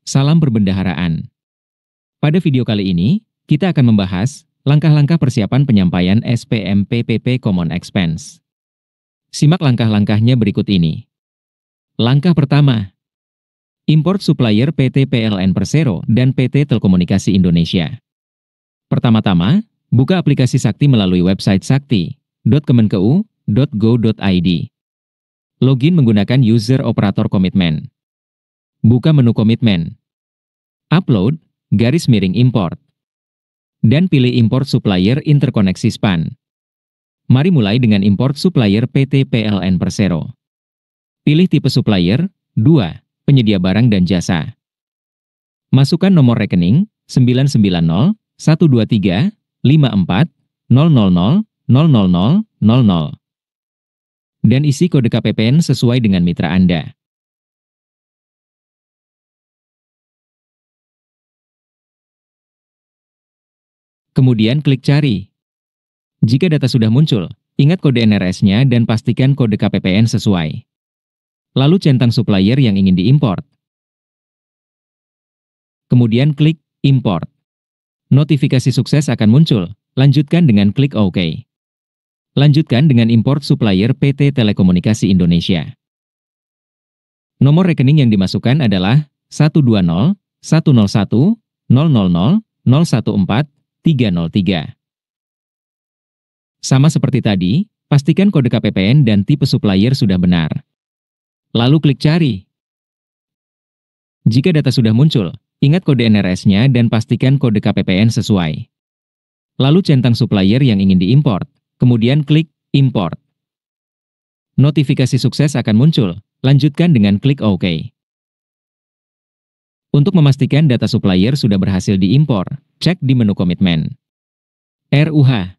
Salam perbendaharaan. Pada video kali ini, kita akan membahas langkah-langkah persiapan penyampaian SPM PPP Common Expense. Simak langkah-langkahnya berikut ini. Langkah pertama, import supplier PT PLN Persero dan PT Telekomunikasi Indonesia. Pertama-tama, buka aplikasi Sakti melalui website sakti.kemenkeu.go.id. Login menggunakan user operator komitmen. Buka menu komitmen. Upload, _import. Dan pilih import supplier interkoneksi SPAN. Mari mulai dengan import supplier PT PLN Persero. Pilih tipe supplier, 2, penyedia barang dan jasa. Masukkan nomor rekening 990 123 54 000 000 dan isi kode KPPN sesuai dengan mitra Anda. Kemudian klik cari. Jika data sudah muncul, ingat kode NRS-nya dan pastikan kode KPPN sesuai. Lalu centang supplier yang ingin diimport. Kemudian klik import. Notifikasi sukses akan muncul, lanjutkan dengan klik OK. Lanjutkan dengan import supplier PT Telekomunikasi Indonesia. Nomor rekening yang dimasukkan adalah 120 101 000 014 303. Sama seperti tadi, pastikan kode KPPN dan tipe supplier sudah benar. Lalu klik cari. Jika data sudah muncul, ingat kode NRS-nya dan pastikan kode KPPN sesuai. Lalu centang supplier yang ingin diimport, kemudian klik import. Notifikasi sukses akan muncul, lanjutkan dengan klik OK. Untuk memastikan data supplier sudah berhasil diimpor, cek di menu komitmen. RUH.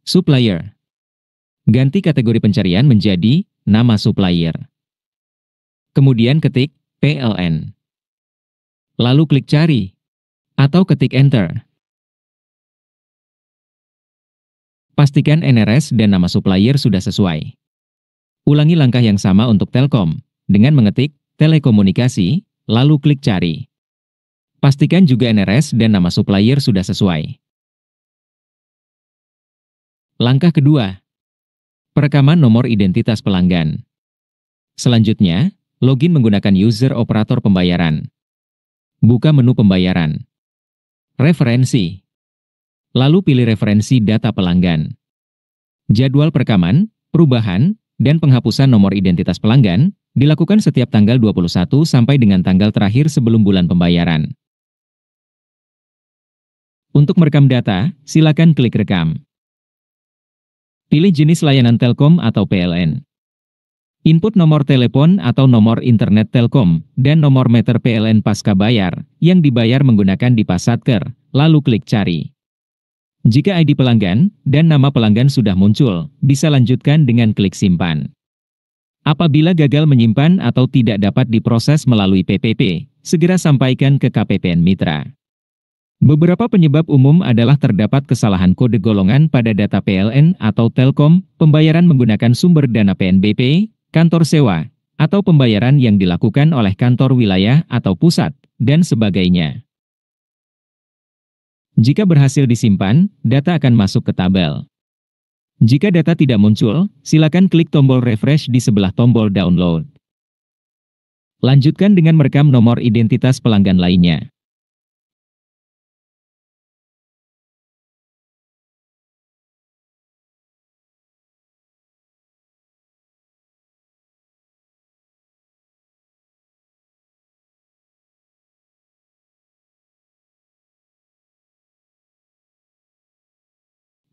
Supplier. Ganti kategori pencarian menjadi nama supplier. Kemudian ketik PLN. Lalu klik cari, atau ketik enter. Pastikan NRS dan nama supplier sudah sesuai. Ulangi langkah yang sama untuk Telkom, dengan mengetik telekomunikasi, lalu klik cari. Pastikan juga NRS dan nama supplier sudah sesuai. Langkah kedua, perekaman nomor identitas pelanggan. Selanjutnya, login menggunakan user operator pembayaran. Buka menu pembayaran. Referensi. Lalu pilih referensi data pelanggan. Jadwal perekaman, perubahan, dan penghapusan nomor identitas pelanggan dilakukan setiap tanggal 21 sampai dengan tanggal terakhir sebelum bulan pembayaran. Untuk merekam data, silakan klik rekam. Pilih jenis layanan Telkom atau PLN. Input nomor telepon atau nomor internet Telkom dan nomor meter PLN pasca bayar yang dibayar menggunakan Dipas Satker, lalu klik cari. Jika ID pelanggan dan nama pelanggan sudah muncul, bisa lanjutkan dengan klik simpan. Apabila gagal menyimpan atau tidak dapat diproses melalui PPP, segera sampaikan ke KPPN Mitra. Beberapa penyebab umum adalah terdapat kesalahan kode golongan pada data PLN atau Telkom, pembayaran menggunakan sumber dana PNBP, kantor sewa, atau pembayaran yang dilakukan oleh kantor wilayah atau pusat, dan sebagainya. Jika berhasil disimpan, data akan masuk ke tabel. Jika data tidak muncul, silakan klik tombol refresh di sebelah tombol download. Lanjutkan dengan merekam nomor identitas pelanggan lainnya.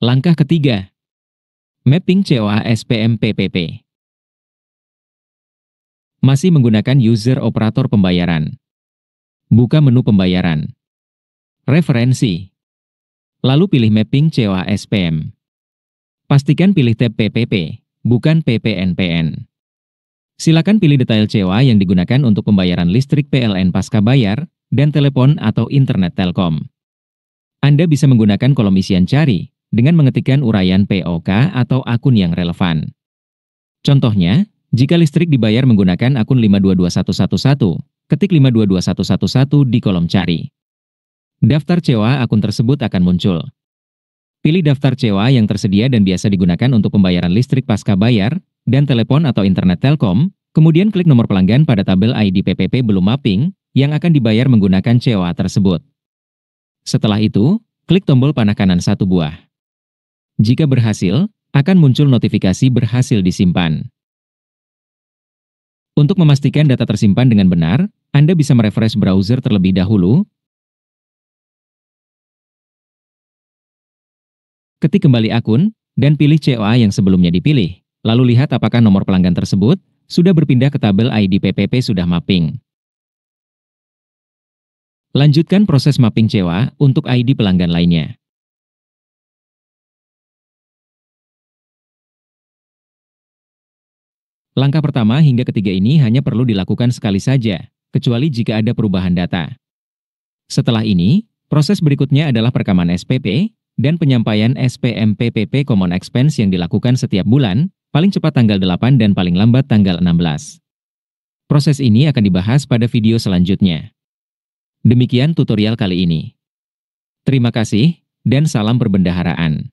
Langkah ketiga, mapping COA SPM PPP. Masih menggunakan user operator pembayaran. Buka menu pembayaran. Referensi. Lalu pilih mapping COA SPM. Pastikan pilih tab PPP, bukan PPNPN. Silakan pilih detail COA yang digunakan untuk pembayaran listrik PLN pasca bayar dan telepon atau internet Telkom. Anda bisa menggunakan kolom isian cari dengan mengetikkan uraian POK atau akun yang relevan. Contohnya, jika listrik dibayar menggunakan akun 522111, ketik 522111 di kolom cari. Daftar sewa akun tersebut akan muncul. Pilih daftar sewa yang tersedia dan biasa digunakan untuk pembayaran listrik pasca bayar, dan telepon atau internet Telkom, kemudian klik nomor pelanggan pada tabel ID PPP belum mapping, yang akan dibayar menggunakan sewa tersebut. Setelah itu, klik tombol panah kanan 1 buah. Jika berhasil, akan muncul notifikasi berhasil disimpan. Untuk memastikan data tersimpan dengan benar, Anda bisa merefresh browser terlebih dahulu. Ketik kembali akun, dan pilih COA yang sebelumnya dipilih. Lalu lihat apakah nomor pelanggan tersebut sudah berpindah ke tabel ID PPP sudah mapping. Lanjutkan proses mapping COA untuk ID pelanggan lainnya. Langkah pertama hingga ketiga ini hanya perlu dilakukan sekali saja, kecuali jika ada perubahan data. Setelah ini, proses berikutnya adalah perekaman SPP, dan penyampaian SPM PPP Common Expense yang dilakukan setiap bulan, paling cepat tanggal 8 dan paling lambat tanggal 16. Proses ini akan dibahas pada video selanjutnya. Demikian tutorial kali ini. Terima kasih, dan salam perbendaharaan.